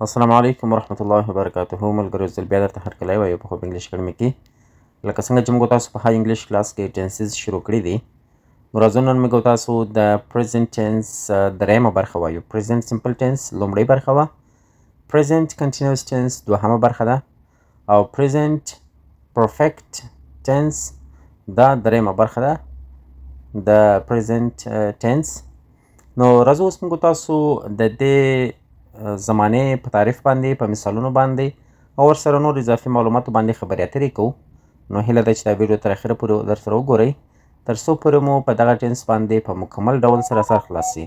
السلام علیکم ورحمت الله وبرکاته. ملګرو زه بیا درته هرکلی وایم په خوب انګلیش اکیډمي کې لکه څنګه چې موږ تاسو په های انګلیش کلاس کې ټینسز شروع کړي دي. نو راځو نن موږ تاسو د پریزنټ ټینس دریمه برخه وایو. پریزنټ سمپل ټینس لومړۍ برخه وه، پریزنټ کنټینیوس ټینس دوهمه برخه ده، او پریزنټ پرفیکټ ټینس دا دریمه برخه ده د پریزنټ ټینس. نو راځو اوس موږ تاسو د دې زمانې په تعریف باندې، په مثالونو باندې او ورسره نور اضافي معلوماتو باندې خبرې اترې کوو. نو هیله ده چې دا ویډیو تر اخره پورې درسره وګورئ، تر څو پورې مو په دغه ټینس باندې په مکمل ډول سره سر خلاص شي.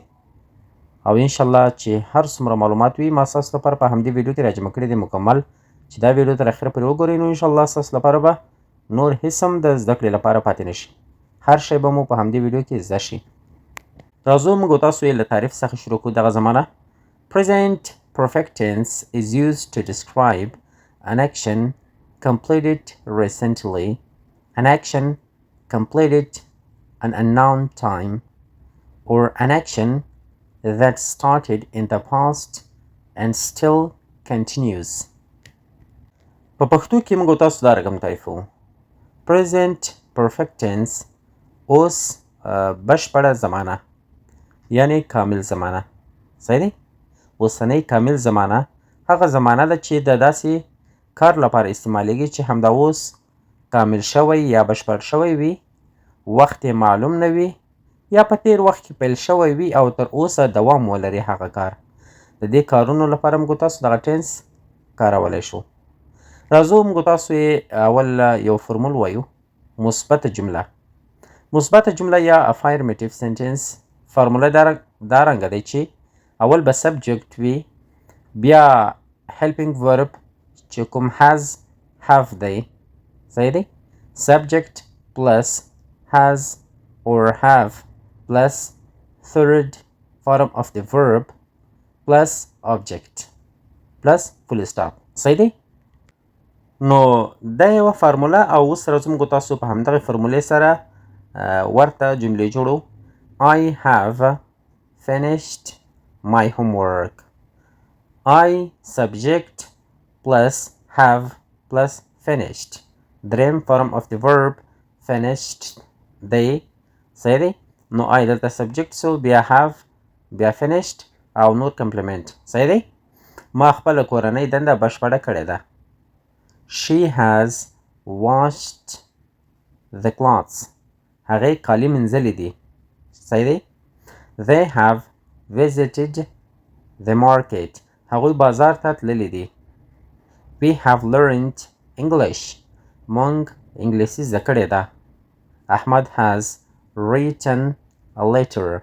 او انشاءالله چې هر څومره معلومات وي ما ستاسو لپاره په همدې ویډیو کې راجمع کړي دي مکمل. چې دا ویډیو تر اخره پورې وګورئ نو انشاءالله ستاسو لپاره به نور هیڅ هم د زده کړې لپاره پاتې نه شي، هر شی به مو په همدې ویډیو کې زده شي. راځو موږ تاسو یې له تعریف څخه شروع کړو. دغه زمانه present perfect tense is used to describe an action completed recently, an action completed an unknown time, or an action that started in the past and still continues. په پښتو کې موږ تاسو دا رقم تعریفو. present perfect tense اوس بشپړه زمانه یعنی کامل زمانه. صحیح دی؟ اوسنۍ کامل زمانه هغه زمانه ده چې د داسې کار لپاره استعمالیږي چې همدا اوس کامل شوی یا بشپړ شوی وي، وخت یې معلوم نه وي یا په تیر وخت کې پیل شوی وي او تر اوسه دوام ولري هغه کار. د دې کارونو لپاره موږ تاسو دغه ټینس کارولی شو. راځو موږ تاسو یې اول یو فرمول وایو. مثبته جمله. مثبته جمله یا افایرمیټیو سنټنس فرموله دا رنګه دی چې اول به سبجیکټ وي، بیا هیلپینګ ورب چې کوم has have دی. صحیح دی؟ سبجیکټ پلس has or have plus third form of the verb plus object plus full stop. صحیح دی؟ نو دا یوه فرموله او اوس راځو موږ تاسو په همدغې فرمولې سره ورته جملې جوړو. I have finished my homework. I subject plus have plus finished. دریم form of the verb finished دی. صحیح دی؟ نو I دلته subject شو، بیا have، بیا finished او نور کمپلیمنٹ. صحیح دی؟ ما خپله کورنۍ دنده بشپړه کړې ده. She has washed the clothes. هغې کالي مینځلي دي. صحیح دی؟ They have visited the market. هغوی بازار ته تللی دي. We have learned English. مونږ انګلیسي زده کړې ده. احمد has written a letter.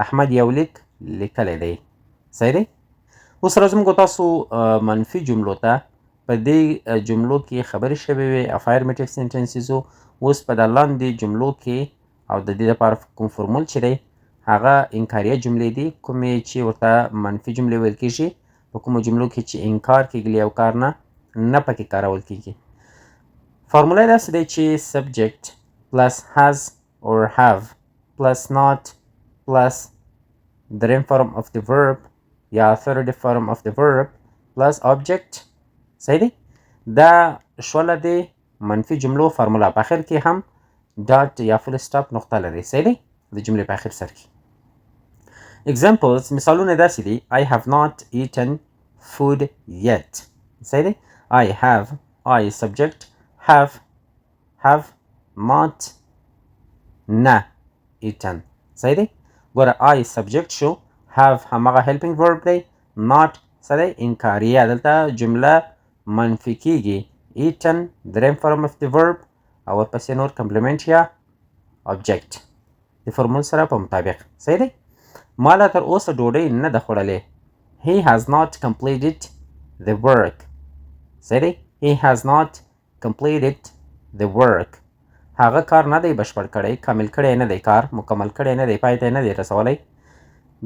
احمد یو لیک لیکلی دی. صحیح دی؟ اوس راځو موږ تاسو منفي جملو ته. په دې جملو کې خبرې شوې وې افایرمیټیو سنټنسیزو. اوس په د لاندې جملو کې او د دې لپاره کوم فرمول چې دی هغه انکاریه جملې دي، کومې چې ورته منفي جملې ویل کېږي. په کومو جملو کې چې انکار کېږي له یو کار نه پکې کارول کېږي. فارموله یې داسې دی چې سبجیکټ پلس has or have پلس not پلس دریم فرم of the verb یا third form of the verb پلس object. صحیح دی؟ دا شوله د منفي جملو فارموله. په آخر کې هم ډاټ یا فل سټاپ نقطه لري. صحیح دی؟ د جملې په آخر سر کې. Examples مثالونه داسې دي. I have not eaten food yet. صحیح دی؟ I have، I subject، have not نه eaten. صحیح دی؟ ګوره I subject شو، have همغه helping verb دی، not څه دی؟ انکاریه. دلته جمله منفي کېږي. eaten دریم form of the verb او ورپسې نور کمپلیمنٹ یا object د فرمول سره په مطابق. صحیح دی؟ ما لا تر اوسه ډوډۍ نه ده خوړلې. He has not completed the work. صحیح دی؟ He has not completed the work. هغه کار نه دی بشپړ کړی، کامل کړی نه دی کار، مکمل کړی نه دی، پای ته نه دی رسولی.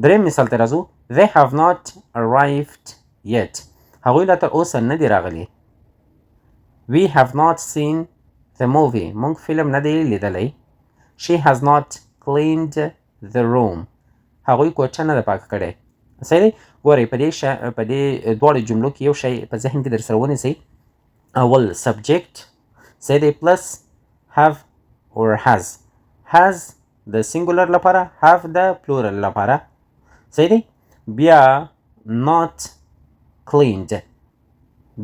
دریم مثال ته راځو. They have not arrived yet. هغوی لا تر اوسه نه دی راغلي. We have not seen the movie. موږ فلم نه دی لیدلی. She has not cleaned the room. هغوی کوټه نه ده پاکه کړې. صحیح دی. ګورئ په دې دواړو جملو کې یو شی په ذهن کې در سره ونیسئ. اول سبجیکټ صحیح دی پلس have or has د سینګولر لپاره، have د پلورل لپاره. صحیح دی. بیا not cleaned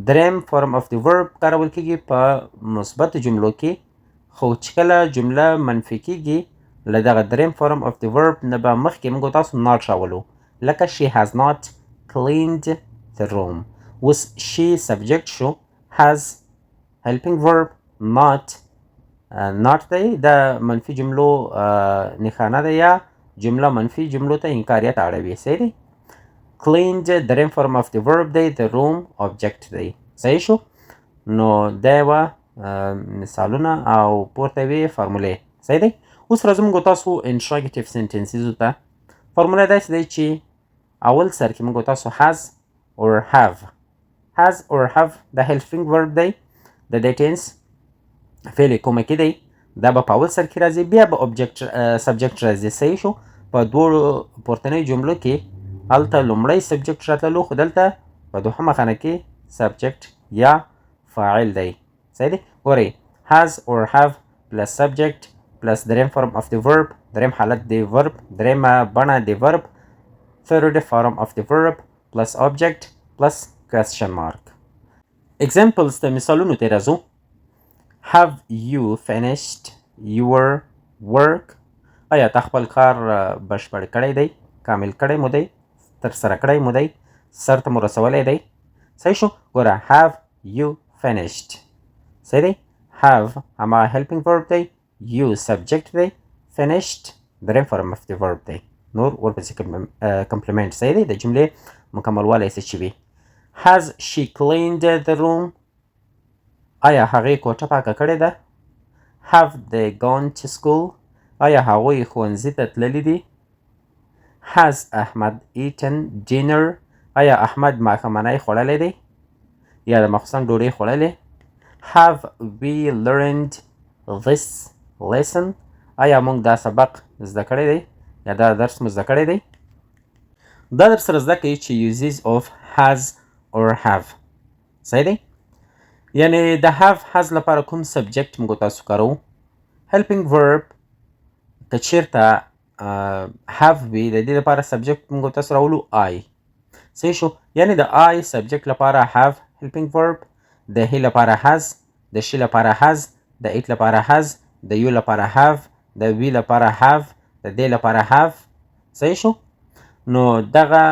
دریم فارم اف د ورب کارول کیږي په مثبت جملو کې، خو چې کله جمله منفي کیږي له دغه دریم فارم اف د ورب نه به مخکې موږ تاسو not راولو، لکه she has not cleaned the room. اوس she سبجیکټ شو، has helping verb not دی د منفي جملو نښانه ده یا جمله منفي جملو ته انکاریت اړوي. صحیح دی. cleaned دریم فرم اف د ورب دی، د روم object دی. صحیح شو. نو دا یوه مثالونه او پورته یوې فارمولې. صحیح دی. اوس راځو موږ تاسو انټراګیټیو سنټنسیزو ته. فارموله داسې دی چې اول سر کې موږ تاسو has or have د helping verb دی، د دې ټینس فعل کومکی دی، دا به په اول سر کې راځي، بیا به سبجیکټ راځي. صحیح شو. په دوړو پورتنیو جملو کې هلته لومړی سبجیکټ راتللو، خو دلته په دوهمه خانه کې سبجیکټ یا فاعل دی. صحیح دی. ګورئ has or have پلس سبجیکټ پلس دریم فرم اف د ورب، دریم حالت د ورب، دریمه بڼه د ورب، third form of the verb plus object plus question mark. Examples ته مثالونو ته راځو. Have you finished your work؟ آیا تا خپل کار بشپړ کړی دی، کامل کړی مو دی، تر سره کړی مو دی، سر ته مو رسولی دی؟ صحیح شو. ګوره have you finished. صحیح دی. have هماغه helping verb دی، you subject دی، finished دریم فرم of the verb دی، نور ورپسې کمپلیمنٹ. صحیح دی. د جملې مکملوالی څه چې وي. has she cleaned the room؟ آیا هغې کوټه پاکه کړې ده؟ have they gone to school؟ آیا هغوی ښوونځي ته تللي دي؟ has احمد eaten dinner؟ آیا احمد ماښامنۍ خوړلی دی یا د ماخوستن ډوډۍ خوړلې؟ have we learned this lesson؟ آیا موږ دا سبق زده کړی دی یا دا درس مو زده کړی دی؟ دا در سره زده کوي چې uses of has or have. صحیح دی. یعنی د have لپاره کوم سبجیکټ موږ تاسو کاروو. helping verb که چیرته have وي د دې لپاره سبجیکټ موږ تاسو راولو I. صحیح شو. یعنی د I سبجیکټ لپاره have helping verb، د he لپاره has، د she لپاره has، د it لپاره has، د you لپاره have، د we لپاره have، د they لپاره have. صحیح شو. نو دغه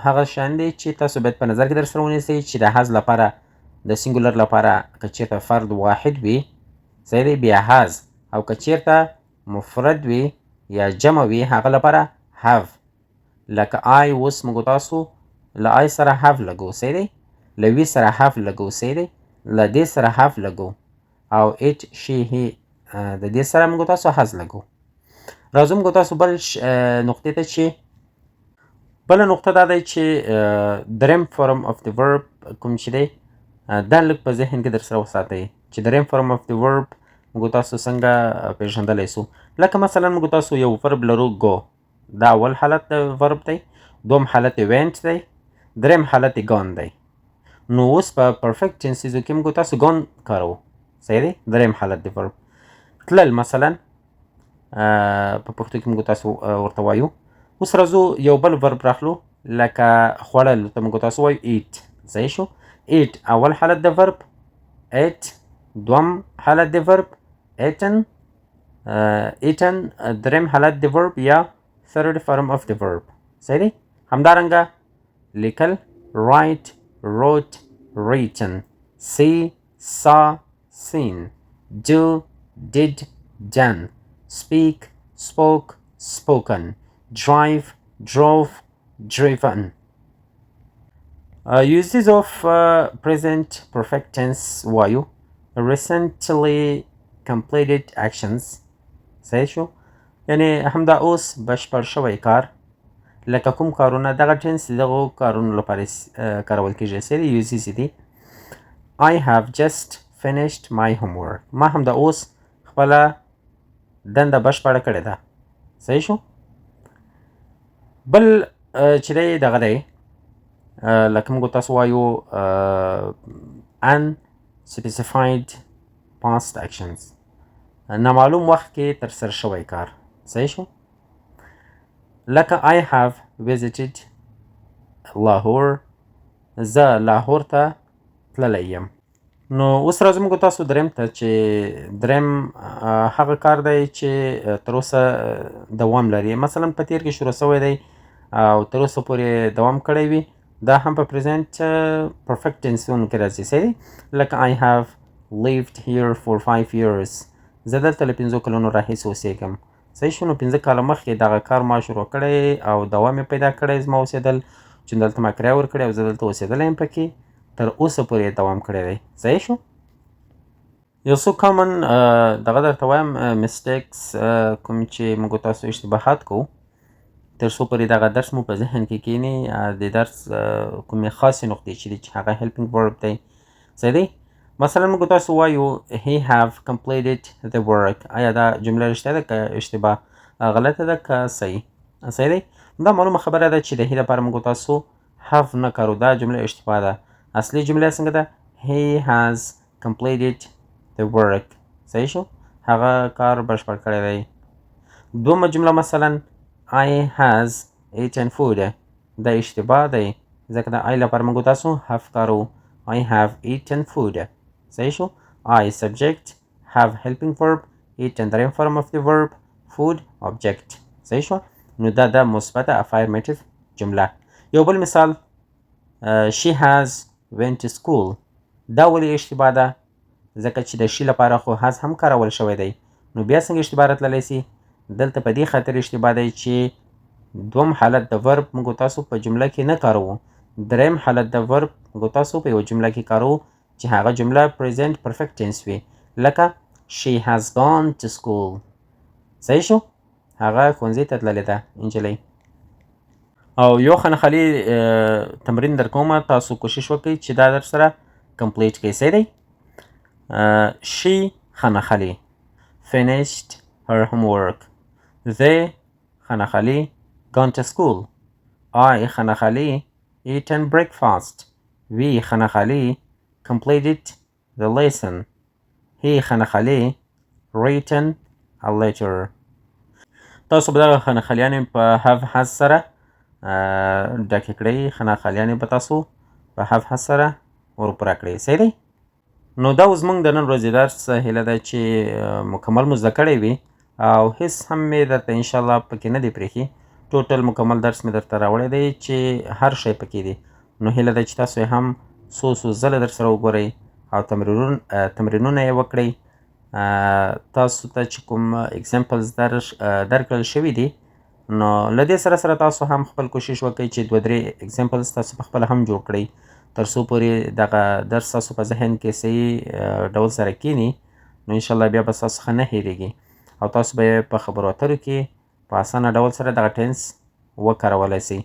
هغه شیان دی چې تاسو باید په نظر کې در سره ونیسئ چې د has لپاره د سینګولر لپاره که چیرته فرد واحد وي، صحیح دی، بیا has، او که چیرته مفرد وي یا جمع وي هغه لپاره have. لکه I اوس موږ تاسو له I سره have لګو. صحیح دی. له we سره have لګو. صحیح دی. له دې سره have لګو، او it she he د دې سره موږ تاسو has لګو. راځو موږ تاسو بل نقطې ته چې بله نقطه دا دی چې دریم فرم اف د ورب کوم چې دی دا لږ په ذهن کې در سره وساتئ چې دریم فرم اف د ورب موږ تاسو څنګه پیژندلی سو. لکه مثلا موږ تاسو یو ورب لرو go، دا اول حالت د ورب دی، دوم حالت went دی، دریم حالت gone دی. نو اوس په پرفیکټ ټینسیزو کې موږ تاسو gone کاروو. صحیح دی. دریم حالت د ورب. تلل مثلا په پښتو کې موږ تاسو ورته وایو. اوس راځو یو بل ورب راخلو، لکه خوړل ته موږ تاسو وایو eat. صحیح شو. eat اول حالت د ورب، ate دوم حالت د ورب، eaten دریم حالت د ورب یا third form of the verb. صحیح دی. همدارنګه لیکل write wrote written، see saw seen، do did done، speak spoke spoken، drive drove driven. Uses of present perfect tense وایو recently completed actions. صحیح شو. یعنی همدا اوس بشپړ شوی کار، لکه کوم کارونه دغه ټینس دغو کارونو لپاره کارول کیږي. صحیح. uses دي. I have just finished my homework. ما همدا اوس خپله دنده بشپړه کړې ده. صحیح شو. بل چې دی دغه دی لکه موږ تاسو وایو unspecified past actions، نامعلوم وخت کې ترسره شوی کار. صحیح شو؟ لکه I have visited لاهور، زه لاهور ته تللی یم. نو اوس راځو موږ تاسو دریم ته چې دریم هغه کار دی چې تر اوسه دوام لري. مثلا په تیر کې شروع شوی دی او تر اوسه پورې دوام کړی وي، دا هم په پریزنټ پرفیکټ ټینسونو کې راځي. صحیح؟ لکه I have lived here for 5 years، زه دلته له 5 کلونو راهیسې اوسېږم. صحیح شو؟ نو 5 کاله مخکې دغه کار ما شروع کړی او دوام یې پیدا کړی زما اوسېدل، چې دلته ما کرایه ورکړې او زه دلته اوسېدلی یم پکې، تر اوسه پورې دوام کړی دی. صحیح شو؟ یو څو کامن دغه درته وایم مسټیکس کوم چې موږ تاسو اشتباهات کوو تر څو پورې دغه درس مو په ذهن کې کینی. د درس کومې خاصې نقطې چې دي چې هغه هیلپینګ ورب دی. صحیح دی؟ مثلا موږ تاسو وایو he have completed the work، آیا دا جمله رښتیا ده که اشتباه، غلطه ده که صحیح؟ صحیح دی؟ دا معلومه خبره ده چې د هی لپاره موږ تاسو have نه کارو، دا جمله اشتباه ده. اصلي جمله څنګه ده؟ he has completed the work. صحیح شو؟ هغه کار بشپړ کړی دی. دومه جمله مثلا I has eaten food، دا اشتباه دی ځکه د I لپاره موږ تاسو have کارو. I have eaten food. صحیح شو؟ I subject، have helping verb، eaten دریم form of the verb، food object. صحیح شو؟ نو دا د مثبته affirmative جمله. یو بل مثال she has went to school، دا ولې اشتباه ده؟ ځکه چې د شي لپاره خو has هم کارول شوی دی. نو بیا څنګه اشتباه راتللی سي؟ دلته په دې خاطر اشتباه دی چې دوم حالت د ورب موږ تاسو په جمله کې نه کاروو، دریم حالت د ورب موږ تاسو په یو جمله کې کاروو چې هغه جمله پریزنټ پرفیکټ ټینس وي. لکه she has gone to school. صحیح شو؟ هغه ښوونځي ته تللې ده نجلۍ. او یو خانخالي تمرین در کومه، تاسو کوشش وکړئ چې دا در سره کمپلیټ کړئ. صحیح دی؟ she خانخالي finished her homework. They خانخالي gone to school. I خانخالي eaten breakfast. We خانخالي completed the lesson. He خانخالي written a letter. تاسو به دغه خانخالیانې په have has سره ډکې کړئ، خانخالیانې به تاسو په have has سره ورپوره کړئ. صحیح دی؟ نو دا اوس موږ د نن ورځې درس هیله ده چې مکمل مو زده کړی وي او هیڅ هم مې درته انشاءالله پکې نه دی پرېښي. ټوټل مکمل درس مې درته راوړی دی چې هر شی پکې دی. نو هیله ده چې تاسو یې هم څو ځله در سره وګورئ او تمرینونه یې وکړئ. تاسو ته چې کوم اگزامپلز درکړل شوي دي، نو له دې سره سره تاسو هم خپل کوشش وکړئ چې 2-3 اگزامپلز تاسو په خپله هم جوړ کړئ تر څو پورې دغه درس تاسو په ذهن کې صحیح ډول سره کینی. نو انشاءالله بیا به ستاسو څخه نه هیریږي او تاسو به په خبرو اترو کې په اسانه ډول سره دغه ټینس وکارولی سئ.